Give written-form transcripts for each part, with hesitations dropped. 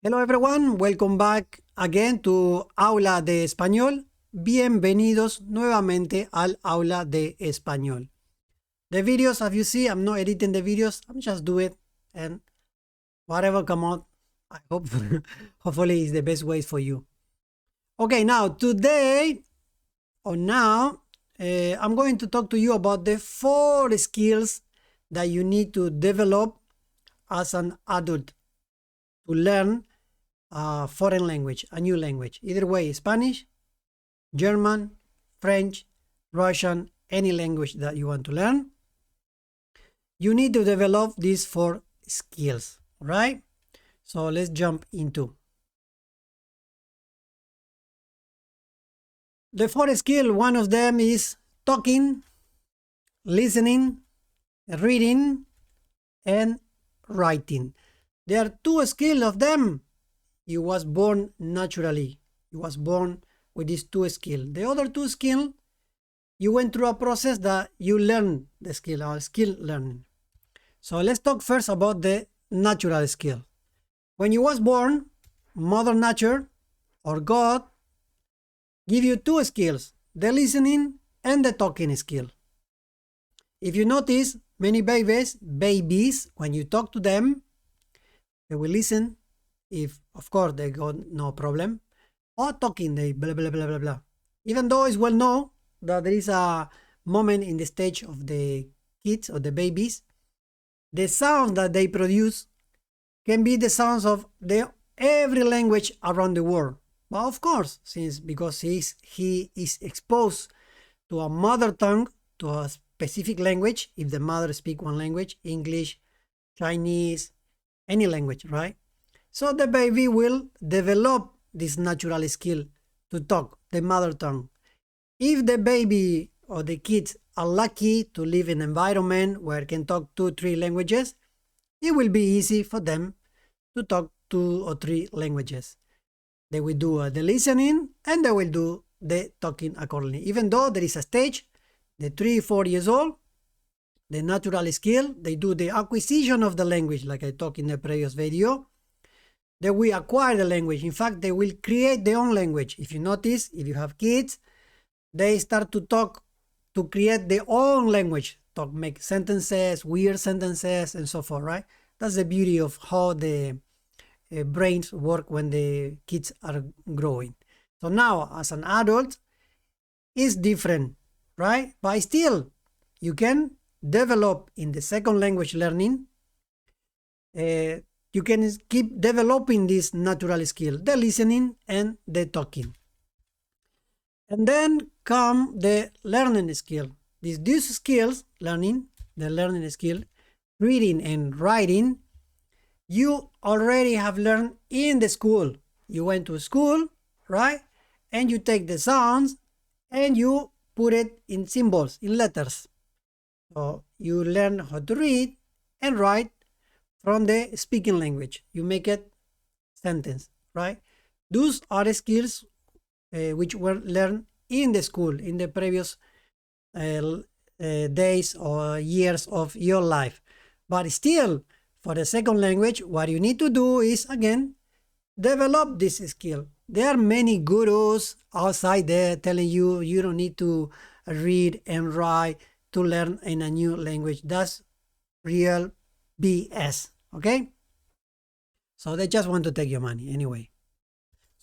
Hello everyone, welcome back again to Aula de Español. Bienvenidos nuevamente al Aula de Español. The videos, as you see, I'm not editing the videos, I'm just do it and whatever come out, I hope, hopefully is the best way for you. Okay, now today, or now, I'm going to talk to you about the 4 skills that you need to develop as an adult to learn a foreign language, a new language. Either way, Spanish, German, French, Russian, any language that you want to learn. You need to develop these 4 skills, right? So let's jump into. The 4 skills, one of them is talking, listening, reading, and writing. There are 2 skills of them. You was born naturally. You was born with these 2 skills. The other 2 skills, you went through a process that you learn the skill, or skill learning. So let's talk first about the natural skill. When you was born, Mother Nature or God give you 2 skills, the listening and the talking skill. If you notice, many babies, when you talk to them, they will listen. If, of course, they got no problem, or talking, they blah, blah, blah, blah, blah. Even though it's well known that there is a moment in the stage of the kids or the babies, the sound that they produce can be the sounds of every language around the world. But of course, because he is exposed to a mother tongue, to a specific language, if the mother speaks one language, English, Chinese, any language, right? So the baby will develop this natural skill to talk the mother tongue. If the baby or the kids are lucky to live in an environment where can talk 2-3 languages, it will be easy for them to talk 2 or 3 languages. They will do the listening and they will do the talking accordingly. Even though there is a stage, the 3-4 years old, the natural skill, they do the acquisition of the language, like I talked in the previous video. They will acquire the language. In fact, they will create their own language. If you notice, if you have kids, they start to talk, to create their own language, make sentences, weird sentences, and so forth, right? That's the beauty of how the brains work when the kids are growing. So now, as an adult, it's different, right? But still, you can develop in the second language learning. You can keep developing this natural skill, the listening and the talking. And then come the learning skill. These skills, the learning skill, reading and writing, you already have learned in the school. You went to school, right? And you take the sounds and you put it in symbols, in letters. So you learn how to read and write from the speaking language. You make it sentence, right? Those are the skills which were learned in the school, in the previous days or years of your life. But still, for the second language, what you need to do is, again, develop this skill. There are many gurus outside there telling you you don't need to read and write to learn in a new language. That's real BS, okay? So they just want to take your money anyway.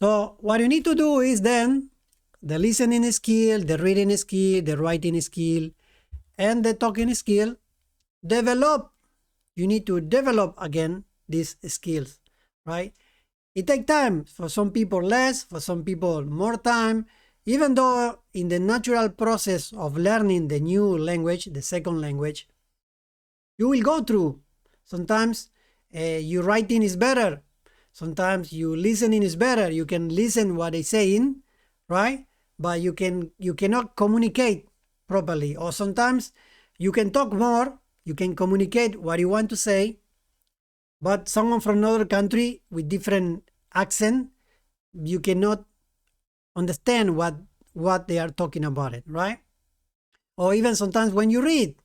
So what you need to do is then the listening skill, the reading skill, the writing skill, and the talking skill, develop. You need to develop again these skills, right? It takes time. For some people less, for some people more time. Even though in the natural process of learning the new language, the second language, you will go through. Sometimes your writing is better. Sometimes your listening is better. You can listen what they're saying, right? But you cannot communicate properly. Or sometimes you can talk more. You can communicate what you want to say. But someone from another country with different accent, you cannot understand what they are talking about it, right? Or even sometimes when you read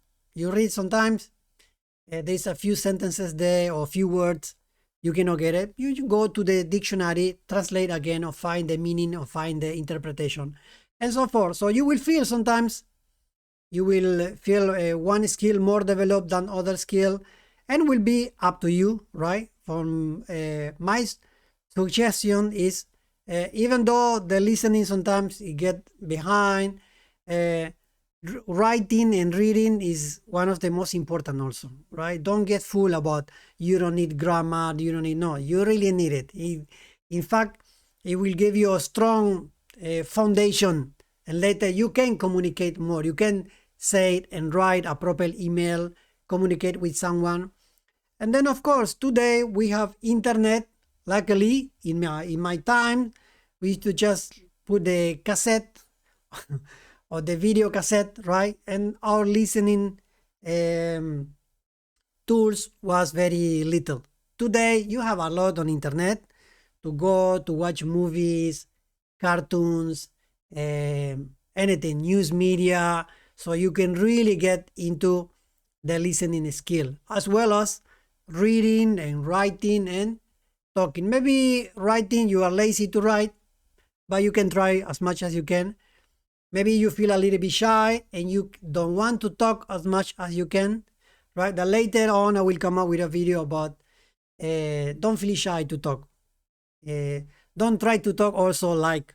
sometimes there's a few sentences there or a few words you cannot get it, you go to the dictionary, translate again, or find the meaning, or find the interpretation, and so forth. So you will feel sometimes, you will feel one skill more developed than other skill, and will be up to you, right? From my suggestion is, even though the listening sometimes you get behind, writing and reading is one of the most important also, right? Don't get fooled about you don't need grammar, you don't need, no, you really need it. In fact, it will give you a strong foundation, and later you can communicate more. You can say it and write a proper email, communicate with someone. And then of course today we have internet. Luckily in my time we used to just put the cassette or the video cassette, right? And our listening tools was very little. Today you have a lot on internet to go to watch movies, cartoons, anything, news media, so you can really get into the listening skill, as well as reading and writing and talking. Maybe writing, you are lazy to write, but you can try as much as you can. Maybe you feel a little bit shy and you don't want to talk as much as you can, right? That later on I will come up with a video about don't feel shy to talk. Don't try to talk also like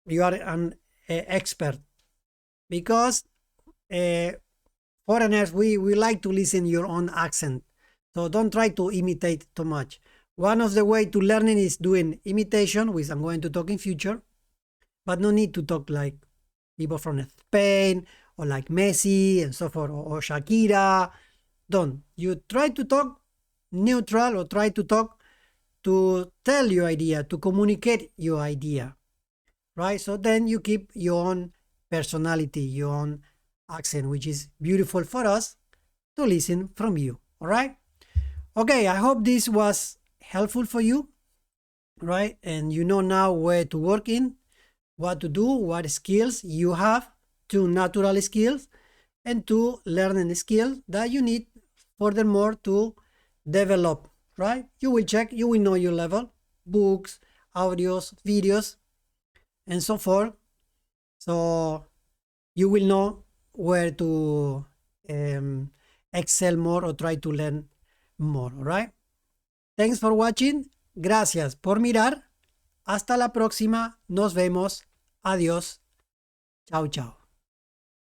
you are an expert, because foreigners, we like to listen your own accent. So don't try to imitate too much. One of the way to learning is doing imitation, which I'm going to talk in future, but no need to talk like people from Spain or like Messi and so forth, or Shakira. Don't. You try to talk neutral, or try to talk to tell your idea, to communicate your idea, right? So then you keep your own personality, your own accent, which is beautiful for us to listen from you. All right. Okay, I hope this was helpful for you, right? And you know now where to work in, what to do, what skills you have, two natural skills and two learning skills that you need furthermore to develop, right? You will check, you will know your level, books, audios, videos, and so forth. So you will know where to excel more or try to learn more, right? Thanks for watching. Gracias por mirar. Hasta la próxima. Nos vemos. Adiós. Chao, chao.